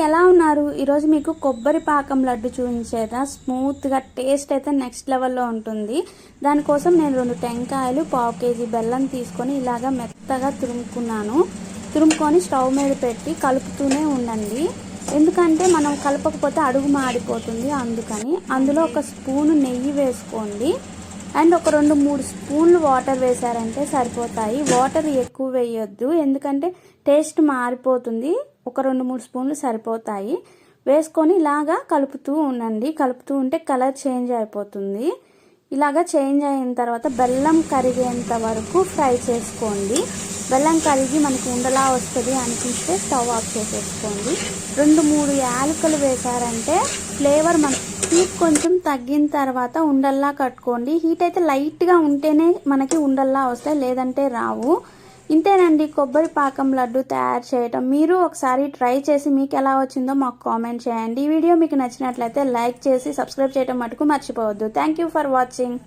ఎలా ఉన్నారు? ఈరోజు మీకు కొబ్బరి పాకం లడ్డు చూపించేదా. స్మూత్గా టేస్ట్ అయితే నెక్స్ట్ లెవెల్లో ఉంటుంది. దానికోసం నేను 2 టెంకాయలు, 1/2 కేజీ బెల్లం తీసుకొని ఇలాగా మెత్తగా తురుముకొని స్టవ్ మీద పెట్టి కలుపుతూనే ఉండండి. ఎందుకంటే మనం కలపకపోతే అడుగు మాడిపోతుంది. అందుకని అందులో 1 స్పూను నెయ్యి వేసుకోండి. అండ్ ఒక 2-3 స్పూన్లు వాటర్ వేసారంటే సరిపోతాయి. వాటర్ ఎక్కువ వేయొద్దు, ఎందుకంటే టేస్ట్ మారిపోతుంది. ఒక 2-3 స్పూన్లు సరిపోతాయి. వేసుకొని ఇలాగా కలుపుతూ ఉండండి. కలుపుతూ ఉంటే కలర్ చేంజ్ అయిపోతుంది. ఇలాగా చేంజ్ అయిన తర్వాత బెల్లం కరిగేంత వరకు ఫ్రై చేసుకోండి. బెల్లం కరిగి మనకు ఉండలా వస్తుంది అనిపిస్తే స్టవ్ ఆఫ్ చేసేసుకోండి. 2-3 యాలకులు వేసారంటే ఫ్లేవర్ హీట్ కొంచెం తగ్గిన తర్వాత ఉండల్లా కట్టుకోండి. హీట్ అయితే లైట్గా ఉంటేనే మనకి ఉండల్లా వస్తాయి, లేదంటే రావు. ఇంతేనండి కొబ్బరి పాకం లడ్డు తయారు చేయటం. మీరు ఒకసారి ట్రై చేసి మీకు ఎలా వచ్చిందో మాకు కామెంట్ చేయండి. ఈ వీడియో మీకు నచ్చినట్లయితే లైక్ చేసి సబ్స్క్రైబ్ చేయడం మటుకు మర్చిపోవద్దు. Thank you for watching.